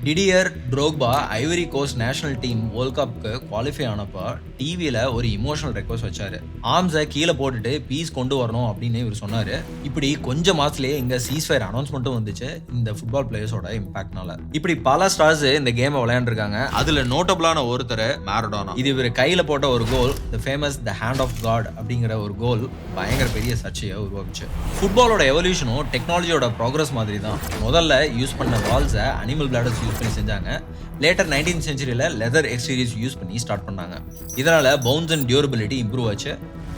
Didier Drogba Ivory Coast national team world கப்க்கு குவாலிஃபை ஆனப்போ டிவியில ஒரு இமோஷனல் ரெக்வஸ்ட் வச்சாரு. ஆர்ம்ஸை கீழே போட்டுட்டு பீஸ் கொண்டு வரணும் அப்படின்னு இவர் சொன்னாரு. இப்படி கொஞ்சம் மாசத்துலயே இங்க சீஸ்ஃபயர் அனௌன்ஸ்மெண்ட்டும் வந்துச்சு இந்த ஃபுட்பால் பிளேயர்ஸோட இம்பாக்ட்னால. இப்படி பல ஸ்டார்ஸ் இந்த கேமை விளையாண்டுருக்காங்க. அதுல நோட்டபிளான ஒருத்தர் மாரடோனா. இது இவர் கையில போட்ட ஒரு goal, the famous the hand of God அப்படிங்கிற ஒரு கோல் பயங்கர பெரிய சர்ச்சையை உருவாக்குச்சு. ஃபுட்பாலோட எவல்யூஷனும் டெக்னாலஜியோட ப்ராக்ரஸ் மாதிரி தான். முதல்ல யூஸ் பண்ண பால்ஸை அனிமல் பிளாடர்ஸ் யூஸ் பண்ணி செஞ்சாங்க. லேட்டர் 19th செஞ்சுரியில லெதர் எக்ஸ்டீரியர்ஸ் யூஸ் பண்ணி ஸ்டார்ட் பண்ணாங்க. இதனால பவுன்ஸ் அண்ட் டியூரபிலிட்டி இம்ப்ரூவ் ஆச்சு.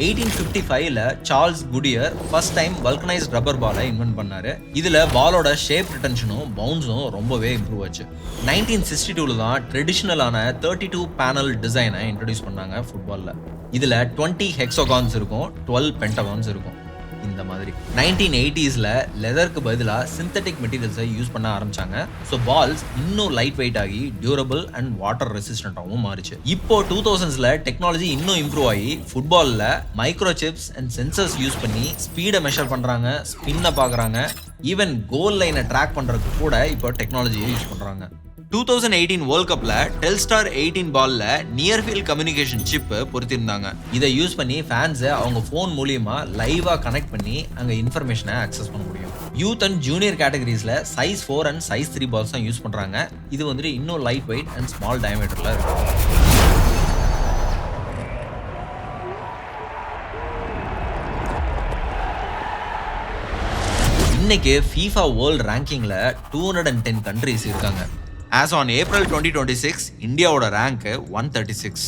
1855ல Charles Goodyear first time vulcanised rubber பாலை இன்வென்ட் பண்ணாரு. இதுல பாலோட ஷேப் ரிட்டன்ஷனும் பவுன்ஸும் ரொம்பவே இம்ப்ரூவ் ஆச்சு. 1962ல தான் ட்ரெடிஷனலான 32 பேனல் டிசைனை இன்ட்ரடியூஸ் பண்ணாங்க ஃபுட்பால்ல. இதுல 20 ஹெக்ஸாகான்ஸ் இருக்கும், 12 பென்டகான்ஸ் இருக்கும். இந்த மாதிரி 1980ஸ்ல லெதருக்கு பதிலா சிந்தட்டிக் மெட்டீரியல்ஸை யூஸ் பண்ண ஆரம்பிச்சாங்க. ஸோ பால்ஸ் இன்னும் லைட் வெயிட் ஆகி டியூரபிள் அண்ட் வாட்டர் ரெசிஸ்டன்டாகவும் மாறிச்சு. இப்போ 2000ஸ்ல டெக்னாலஜி இன்னும் இம்ப்ரூவ் ஆகி ஃபுட்பால்ல micro chips and sensors use பண்ணி ஸ்பீடை மெஷர் பண்றாங்க, ஸ்பின்னை பாக்குறாங்க, ஈவன் கோல் லைனை ட்ராக் பண்றதுக்கு கூட இப்போ டெக்னாலஜியை யூஸ் பண்றாங்க. 2018 வேர்ல்ட் கப்ல டெல்ஸ்டார் 18 பால்ல நியர் ஃபீல்ட் கம்யூனிகேஷன் சிப் பொருத்திருந்தாங்க. இதை யூஸ் பண்ணி ஃபேன்ஸ் அவங்க போன் மூலியமா லைவா கனெக்ட் பண்ணி அங்க இன்ஃபர்மேஷனை ஆக்சஸ் பண்ண முடியும். யூத் அண்ட் ஜூனியர் கேட்டகரிஸ்ல சைஸ் 4 அண்ட் சைஸ் 3 பால்ஸ் தான் யூஸ் பண்றாங்க. இது வந்துட்டு இன்னும் லைட் வெயிட் அண்ட் ஸ்மால் டயமீட்டர்ல இருக்கு. இன்னைக்கு FIFA வேர்ல்ட் ரேங்கிங்ல 210 கண்ட்ரீஸ் இருக்காங்க. As on April 2026, இந்தியாவோட ரேங்க் 136.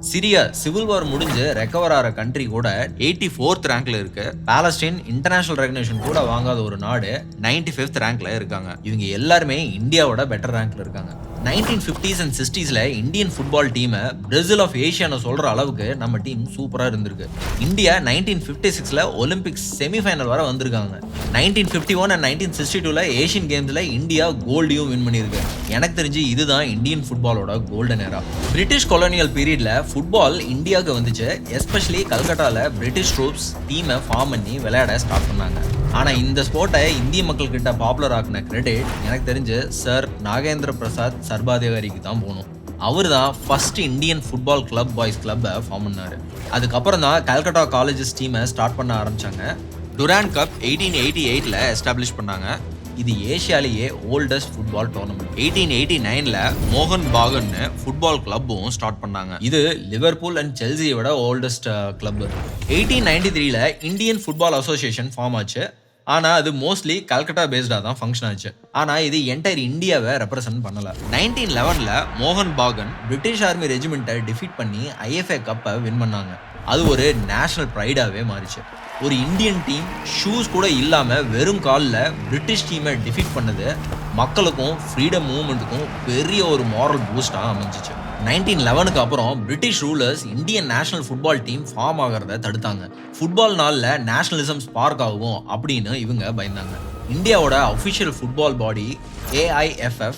சிரியா சிவில் வார் முடிஞ்சு ரெக்கவர் ஆகிற கண்ட்ரி கூட 84th ரேங்க்ல இருக்கு. பாலஸ்டீன் இன்டர்நேஷனல் ரெகக்னிஷன் கூட வாங்காத ஒரு நாடு 95th ரேங்க்ல இருக்காங்க. இவங்க எல்லாருமே இந்தியாவோட பெட்டர் ரேங்க்ல இருக்காங்க. 1950s and 60sல இந்தியன் ஃபுட்பால் டீமை பிரேசில் ஆஃப் ஏஷியான்னு சொல்ற அளவுக்கு நம்ம டீம் சூப்பரா இருந்திருக்கு. இந்தியா 1956ல ஒலிம்பிக்ஸ் செமிஃபைனல் வர வந்திருக்காங்க. 1951 and 1962ல ஏஷியன் கேம்ஸ்ல இந்தியா கோல்டையும் வின் பண்ணியிருக்கு. எனக்கு தெரிஞ்சு இதுதான் இந்தியன் ஃபுட்பாலோட கோல்டன் ஏரா. பிரிட்டிஷ் கொலோனியல் பீரியட்ல ஃபுட்பால் இந்தியாவுக்கு வந்துச்சு. எஸ்பெஷலி கல்கட்டால பிரிட்டிஷ் ட்ரூப்ஸ் டீமை ஃபார்ம் பண்ணி விளையாட ஸ்டார்ட் பண்ணாங்க. ஆனா இந்த ஸ்போர்ட்டை இந்திய மக்கள் கிட்ட பாப்புலர் ஆக்கின கிரெடிட் எனக்கு தெரிஞ்சு சார் நாகேந்திர பிரசாத் சர்பாதிகாரிக்கு தான் போகணும். அவர் தான் first Indian football club boys கிளப்பை ஃபார்ம் பண்ணாரு. அதுக்கப்புறம் தான் கல்கட்டா காலேஜஸ் டீமை ஸ்டார்ட் பண்ண ஆரம்பிச்சாங்க. டுராண்ட் கப் 1888ல எஸ்டாப்ளிஷ் பண்ணாங்க. இது ஏஷியாலேயே ஓல்டஸ்ட் ஃபுட்பால் டோர்னமெண்ட். 1889ல மோகன் பாகன் ஃபுட்பால் கிளப்பும் ஸ்டார்ட் பண்ணாங்க. இது லிவர்பூல் அண்ட் செல்சியோட ஓல்டஸ்ட் கிளப். 1893ல இந்தியன் ஃபுட்பால் அசோசியேஷன் ஃபார்ம் ஆச்சு. ஆனா அது மோஸ்ட்லி கல்கட்டா பேஸ்டா தான் ஃபங்க்ஷன் ஆச்சு. ஆனா இது என்டையர் இந்தியாவை ரெப்ரசென்ட் பண்ணல. 1911ல மோகன் பாகன் பிரிட்டிஷ் ஆர்மி ரெஜிமெண்ட்டை டிஃபீட் பண்ணி IFA கப்பை வின் பண்ணாங்க. அது ஒரு நேஷனல் ப்ரைடாவே மாறிச்சு. ஒரு இந்தியன் டீம் ஷூஸ் கூட இல்லாம வெறும் காலில் பிரிட்டிஷ் டீமை டிஃபீட் பண்ணது மக்களுக்கும் ஃப்ரீடம் மூவ்மெண்ட்டுக்கும் பெரிய ஒரு மாரல் பூஸ்டா அமைஞ்சிச்சு. 1911க்கு அப்புறம் British rulers Indian national football team form ஆகிறத தடுத்தாங்க. ஃபுட்பால் நாளில் நேஷனலிசம் ஸ்பார்க் ஆகும் அப்படின்னு இவங்க பயந்தாங்க. இந்தியாவோட official football body AIFF,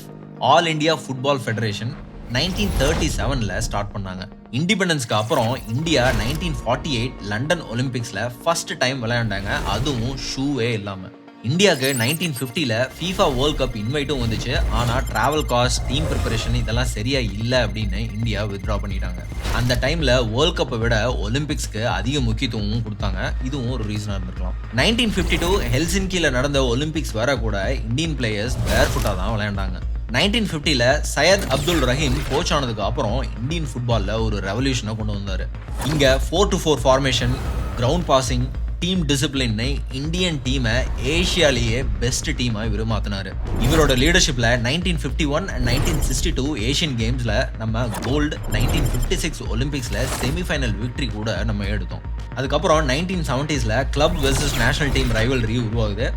all India football federation 1937ல ஸ்டார்ட் பண்ணாங்க. இண்டிபெண்டன்ஸ்க்கு அப்புறம் இந்தியா 1948 லண்டன் ஒலிம்பிக்ஸ்ல ஃபர்ஸ்ட் டைம் விளையாண்டாங்க, அதுவும் ஷூவே இல்லாம. இந்தியாவுக்கு 1950ல FIFA வேர்ல்ட் கப் இன்வைட்டும் வந்துச்சு. ஆனா டிராவல் காஸ்ட், டீம் ப்ரிப்பரேஷன் இதெல்லாம் சரியா இல்லை அப்படின்னு இந்தியா வித்ட்ரா பண்ணிட்டாங்க. அந்த டைம்ல வேர்ல்ட் கப்பை விட ஒலிம்பிக்ஸ்க்கு அதிக முக்கியத்துவமும் கொடுத்தாங்க. இதுவும் ஒரு ரீசனா இருந்திருக்கலாம். 1952 ஹெல்சின்கில நடந்த ஒலிம்பிக்ஸ் வர கூட இந்தியன் பிளேயர்ஸ் பேர்ஃபுட்டா தான் விளையாண்டாங்க. 1950ல சையத் அப்துல் ரஹீம் கோச் ஆனதுக்கு அப்புறம் இந்தியன் ஃபுட்பால்ல ஒரு ரெவல்யூஷனை கொண்டு வந்தாரு. இங்க 4-4 ஃபார்மேஷன், கிரவுண்ட் பாசிங், டீம் டிசிப்ளினை இந்தியன் டீமை ஏஷியாலேயே பெஸ்ட் டீமா இவர் மாத்தினாரு. இவரோட லீடர்ஷிப்ல 1951 and 1962 ஏஷியன் கேம்ஸ்ல நம்ம கோல்டு, 1956 ஒலிம்பிக்ஸ்ல செமிஃபைனல் விக்டரி கூட நம்ம எடுத்தோம். அதுக்கப்புறம் 1970ஸ்ல club versus national team rivalry உருவாகுது.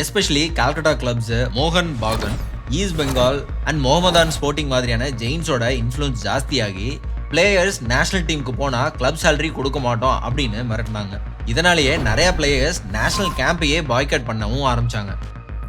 எஸ்பெஷலி கால்கட்டா கிளப்ஸ், மோகன் Bagan, East Bengal and Mohammedan sporting மாதிரியான ஜெயின்ஸோட இன்ஃப்ளூயன்ஸ் ஜாஸ்தியாகி பிளேயர்ஸ் நேஷனல் டீமுக்கு போனா கிளப் சேலரி கொடுக்க மாட்டோம் அப்படின்னு மிரட்டினாங்க. இதனாலேயே நிறைய பிளேயர்ஸ் நேஷனல் கேம்பையே பாய்காட் பண்ணவும் ஆரம்பிச்சாங்க.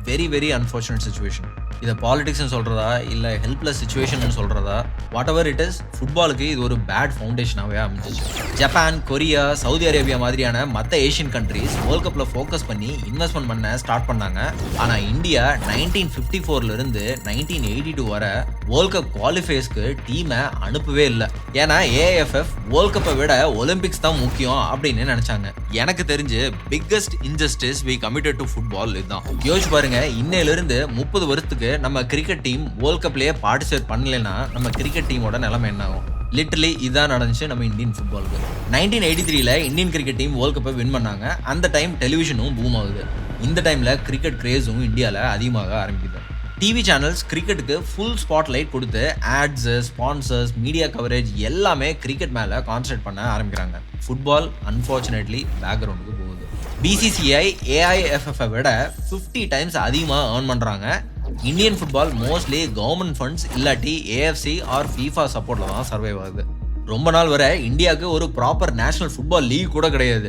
Very very unfortunate situation. இதை பாலிடிக்ஸ்னு சொல்றதா இல்லை ஹெல்ப்லெஸ் சிச்சுவேஷன் சொல்றதா, வாட் எவர் இட் இஸ், ஃபுட்பாலுக்கு இது ஒரு பேட் ஃபவுண்டேஷனாகவே அமைஞ்சிச்சு. ஜப்பான், கொரியா, சவுதி அரேபியா மாதிரியான மற்ற ஏஷியன் கண்ட்ரீஸ் வேர்ல்ட் கப்பில் ஃபோக்கஸ் பண்ணி இன்வெஸ்ட்மெண்ட் பண்ண ஸ்டார்ட் பண்ணாங்க. ஆனால் இந்தியா 1954 1982 வர வேர்ல்ட் கப் குவாலிஃபைஸ்க்கு டீமை அனுப்பவே இல்லை. ஏன்னா ஏஎஃப்எஃப் வேர்ல்ட் கப்பை விட ஒலிம்பிக்ஸ் தான் முக்கியம் அப்படின்னு நினைச்சாங்க. எனக்கு தெரிஞ்சு biggest injustice we committed to football இதுதான். யோசிச்சு பாருங்க, இன்னையிலிருந்து 30 வருஷத்துக்கு நம்ம கிரிக்கெட் டீம் வேர்ல்ட் கப்லயே பார்ட்டிசிபேட் பண்ணலைன்னா நம்ம கிரிக்கெட் டீமோட நிலைமை என்ன ஆகும்? லிட்டரலி இதான் நடந்துச்சு நம்ம இந்தியன் ஃபுட்பாலுக்கு. 1983ல இந்தியன் கிரிக்கெட் டீம் வேர்ல்ட் கப்பை வின் பண்ணாங்க. அந்த டைம் டெலிவிஷனும் பூம் ஆகுது. இந்த டைம்ல கிரிக்கெட் கிரேஸும் இந்தியாவில் அதிகமாக ஆரம்பிக்குது. டிவி சேனல்ஸ் கிரிக்கெட்டுக்கு ஃபுல் ஸ்பாட்லைட் கொடுத்து ஆட்ஸ், ஸ்பான்சர்ஸ், மீடியா கவரேஜ் எல்லாமே கிரிக்கெட் மேலே கான்சன்ட்ரேட் பண்ண ஆரம்பிக்கிறாங்க. ஃபுட்பால் அன்ஃபார்ச்சுனேட்லி பேக்ரவுண்டுக்கு போகுது. பிசிசிஐ ஏஐஎஃப்எஃப் விட 50 டைம்ஸ் அதிகமாக ஏர்ன் பண்ணுறாங்க. Indian football mostly government funds இல்லாட்டி ஏஎஃப்சி ஆர் FIFA சப்போர்ட்ல தான் சர்வைவ் ஆகுது. ரொம்ப நாள் வரை இந்தியாவுக்கு ஒரு ப்ராப்பர் நேஷனல் ஃபுட்பால் லீக் கூட கிடையாது.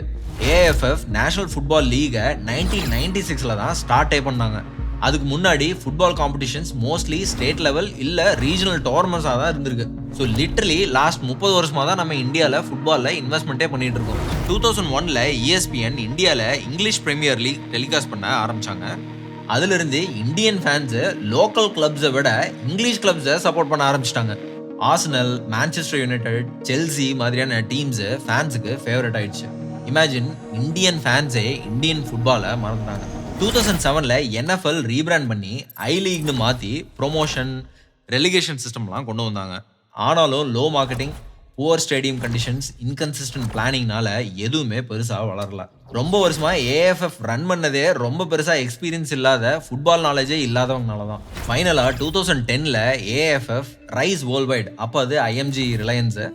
ஏஎஃப்எஃப் நேஷனல் ஃபுட்பால் லீகை 1996ல தான் ஸ்டார்டே பண்ணாங்க. அதுக்கு முன்னாடி football competitions mostly state level இல்லை ரீஜனல் டோர்னமெண்ட்ஸாக தான் இருந்திருக்கு. ஸோ லிட்டரலி லாஸ்ட் 30 வருஷமாக தான் நம்ம இந்தியாவில் ஃபுட்பாலில் இன்வெஸ்ட்மெண்ட்டே பண்ணிட்டு இருக்கோம். 2001ல் ESPN இந்தியாவில் இங்கிலீஷ் பிரீமியர் லீக் டெலிகாஸ்ட் பண்ண ஆரம்பிச்சாங்க. அதிலிருந்து இந்தியன் ஃபேன்ஸு லோக்கல் கிளப்ஸை விட இங்கிலீஷ் கிளப்ஸை சப்போர்ட் பண்ண ஆரம்பிச்சிட்டாங்க. ஆர்சனல், மான்செஸ்டர் யுனைடெட், செல்சி மாதிரியான டீம்ஸு ஃபேன்ஸுக்கு ஃபேவரட் ஆயிடுச்சு. இமேஜின், இந்தியன் ஃபேன்ஸே இந்தியன் ஃபுட்பாலை மறந்துட்டாங்க. 2007ல் NFL ரீபிராண்ட் பண்ணி ஐ லீக்னு மாற்றி ப்ரொமோஷன், ரெலிகேஷன் சிஸ்டம்லாம் கொண்டு வந்தாங்க. ஆனாலும் low marketing, poor stadium conditions, inconsistent பிளானிங்னால எதுவுமே பெருசாக வளரல. ரொம்ப வருஷமா ஏஎஃப்எஃப் ரன் பண்ணதே ரொம்ப பெருசாக எக்ஸ்பீரியன்ஸ் இல்லாத, ஃபுட்பால் நாலேஜே இல்லாதவங்கனால தான். ஃபைனலாக 2010ல் ஏஎஃப்எஃப் ரைஸ் வேர்ல்ட் வைட், அப்போ அது IMG ரிலையன்ஸு,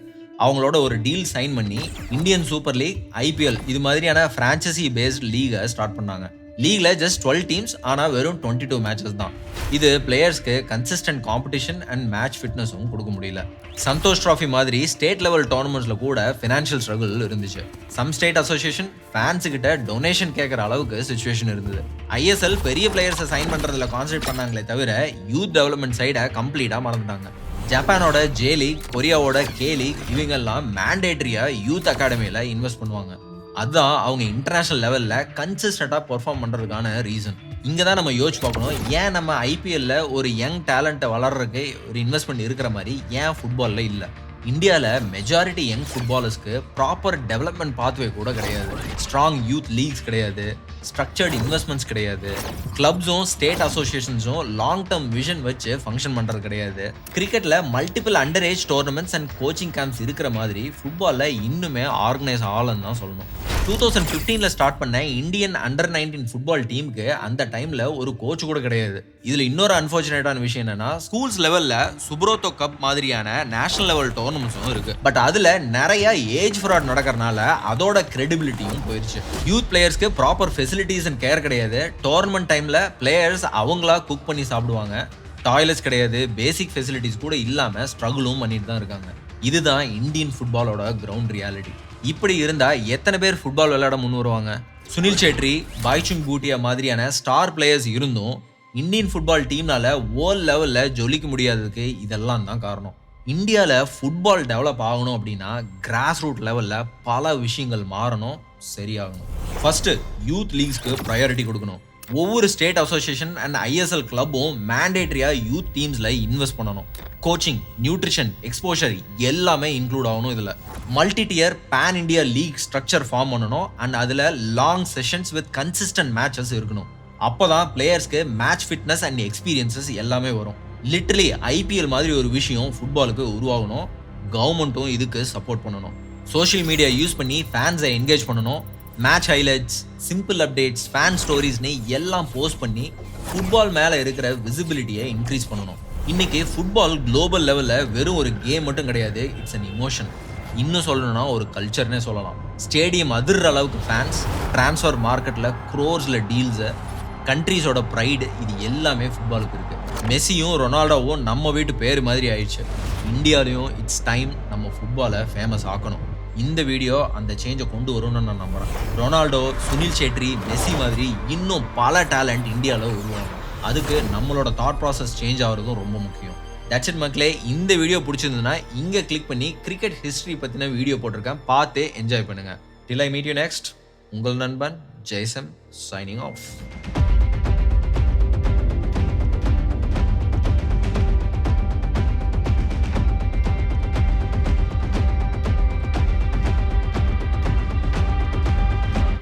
அவங்களோட ஒரு டீல் சைன் பண்ணி இந்தியன் சூப்பர் லீக், IPL இது மாதிரியான ஃப்ரான்ச்சைசி பேஸ்ட் லீகை ஸ்டார்ட் பண்ணாங்க. லீக்ல ஜஸ்ட் 12 டீம்ஸ், ஆனால் வெறும் 22 மேட்சஸ் தான். இது பிளேயர்ஸ்க்கு கன்சிஸ்டன்ட் காம்படிஷன் அண்ட் மேட்ச் ஃபிட்னஸும் கொடுக்க முடியல. சந்தோஷ் ட்ராஃபி மாதிரி ஸ்டேட் லெவல் டோர்னமெண்ட்ஸ்ல கூட ஃபினான்ஷியல் ஸ்ட்ரகிள் இருந்துச்சு. சம் ஸ்டேட் அசோசியேஷன் ஃபேன்ஸுக்கிட்ட டொனேஷன் கேட்குற அளவுக்கு சுச்சுவேஷன் இருந்தது. ISL பெரிய பிளேயர்ஸை சைன் பண்ணுறதுல கான்சன்ட்ரேட் பண்ணாங்களே தவிர யூத் டெவலப்மெண்ட் சைடை கம்ப்ளீட்டாக மறந்துட்டாங்க. ஜப்பானோட J லீக், கொரியாவோட K லீக் இவங்கெல்லாம் மேண்டேட்டரியா யூத் அகாடமியில் இன்வெஸ்ட் பண்ணுவாங்க. அதுதான் அவங்க இன்டர்நேஷனல் லெவலில் கன்சிஸ்டண்ட்டாக பெர்ஃபார்ம் பண்ணுறதுக்கான ரீசன். இங்கே தான் நம்ம யோசிச்சு பார்க்கணும், ஏன் நம்ம IPLல ஒரு யங் டேலண்ட்டை வளர்றதுக்கு ஒரு இன்வெஸ்ட்மெண்ட் இருக்கிற மாதிரி ஏன் ஃபுட்பாலில் இல்லை? இந்தியாவில் மெஜாரிட்டி யங் ஃபுட்பாலர்ஸ்க்கு ப்ராப்பர் டெவலப்மெண்ட் பாத்வே கூட கிடையாது. ஸ்ட்ராங் யூத் லீக்ஸ் கிடையாது, ஸ்ட்ரக்சர்டு இன்வெஸ்ட்மெண்ட்ஸ் கிடையாது, கிளப்ஸும் ஸ்டேட் அசோசியேஷன்ஸும் லாங் டேர்ம் விஷன் வச்சு ஃபங்க்ஷன் பண்ணுறது கிடையாது. கிரிக்கெட்டில் multiple under age tournaments and coaching camps இருக்கிற மாதிரி ஃபுட்பாலில் இன்னுமே ஆர்கனைஸ் ஆகலன்னு தான் சொல்லணும். 2015ல் ஸ்டார்ட் பண்ண இந்தியன் அண்டர்-19 ஃபுட்பால் டீமுக்கு அந்த டைமில் ஒரு கோச் கூட கிடையாது. இதில் இன்னொரு அன்ஃபார்ச்சுனேட்டான விஷயம் என்னன்னா, ஸ்கூல்ஸ் லெவலில் சுப்ரோத்தோ கப் மாதிரியான நேஷனல் லெவல் டோர்னமெண்ட்ஸும் இருக்கு. பட் அதில் நிறைய ஏஜ் ஃப்ராட் நடக்கிறனால அதோட கிரெடிபிலிட்டியும் போயிடுச்சு. யூத் பிளேயர்ஸ்க்கு ப்ராப்பர் ஃபெசிலிட்டிஸ் அண்ட் கேர் கிடையாது. டோர்னமெண்ட் டைமில் பிளேயர்ஸ் அவங்களா குக் பண்ணி சாப்பிடுவாங்க. டாய்லெட்ஸ் கிடையாது, பேசிக் ஃபெசிலிட்டிஸ் கூட இல்லாமல் ஸ்ட்ரகிளும் பண்ணிட்டு தான் இருக்காங்க. இதுதான் இந்தியன் ஃபுட்பாலோட கிரவுண்ட் ரியாலிட்டி. இப்படி இருந்தா எத்தனை பேர் ஃபுட்பால் விளையாட முன் வருவாங்க? சுனில் சேட்ரி, பாய்சுங் பூட்டியா மாதிரியான ஸ்டார் பிளேயர்ஸ் இருந்தும் இந்தியன் ஃபுட்பால் டீம்னால வேர்ல்ட் லெவலில் ஜொலிக்க முடியாததுக்கு இதெல்லாம் தான் காரணம். இந்தியாவில் ஃபுட்பால் டெவலப் ஆகணும் அப்படின்னா கிராஸ் ரூட் லெவலில் பல விஷயங்கள் மாறணும், சரியாகணும். ஃபர்ஸ்ட், யூத் லீக்ஸ்க்கு ப்ரையாரிட்டி கொடுக்கணும். ஒவ்வொரு ஸ்டேட் அசோசியேஷன் அண்ட் ISL கிளப்பும் மேண்டேட்டரியா யூத் டீம்ஸ்ல இன்வெஸ்ட் பண்ணணும். கோச்சிங், நியூட்ரிஷன், எக்ஸ்போஷர் எல்லாமே இன்க்ளூட் ஆகணும். இதில் multi tier pan India league structure form பண்ணணும். அண்ட் அதில் long sessions with consistent matches இருக்கணும். அப்போதான் பிளேயர்ஸ்க்கு மேட்ச் ஃபிட்னஸ் அண்ட் எக்ஸ்பீரியன்சஸ் எல்லாமே வரும். லிட்டரலி IPL மாதிரி ஒரு விஷயம் ஃபுட்பாலுக்கு உருவாகணும். கவர்மெண்ட்டும் இதுக்கு சப்போர்ட் பண்ணணும். சோஷியல் மீடியா யூஸ் பண்ணி ஃபேன்ஸை என்கேஜ் பண்ணணும். Match highlights, simple updates, fan ஸ்டோரிஸ்னு எல்லாம் போஸ்ட் பண்ணி ஃபுட்பால் மேலே இருக்கிற விசிபிலிட்டியை இன்க்ரீஸ் பண்ணணும். இன்னைக்கு ஃபுட்பால் குளோபல் லெவலில் வெறும் ஒரு கேம் மட்டும் கிடையாது, இட்ஸ் அன் இமோஷன். இன்னும் சொல்லணும்னா ஒரு கல்ச்சர்னே சொல்லலாம். ஸ்டேடியம் அதிர்ற அளவுக்கு ஃபேன்ஸ், ட்ரான்ஸ்ஃபர் மார்க்கெட்டில் க்ரோர்ஸில் டீல்ஸு, கண்ட்ரீஸோட ப்ரைடு, இது எல்லாமே ஃபுட்பாலுக்கு இருக்குது. மெஸ்ஸியும் ரொனால்டோவும் நம்ம வீட்டு பேர் மாதிரி ஆயிடுச்சு. இந்தியாலையும் இட்ஸ் டைம் நம்ம ஃபுட்பாலை ஃபேமஸ் ஆக்கணும். இந்த வீடியோ அந்த சேஞ்சை கொண்டு வரும்னு நான் நம்புகிறேன். ரொனால்டோ, சுனில் சேட்ரி, மெஸ்ஸி மாதிரி இன்னும் பல டேலண்ட் இந்தியாவில் உருவாகும். அதுக்கு நம்மளோட தாட் ப்ராசஸ் சேஞ்ச் ஆகிறதும் ரொம்ப முக்கியம். தட்ஸ் இட் மக்களே. இந்த வீடியோ பிடிச்சிருந்ததுன்னா இங்கே கிளிக் பண்ணி கிரிக்கெட் ஹிஸ்ட்ரி பற்றின வீடியோ போட்டிருக்கேன், பார்த்து என்ஜாய் பண்ணுங்கள். டில் ஐ மீட் யூ நெக்ஸ்ட். உங்கள் நண்பன் ஜெயசம், சைனிங் ஆஃப்.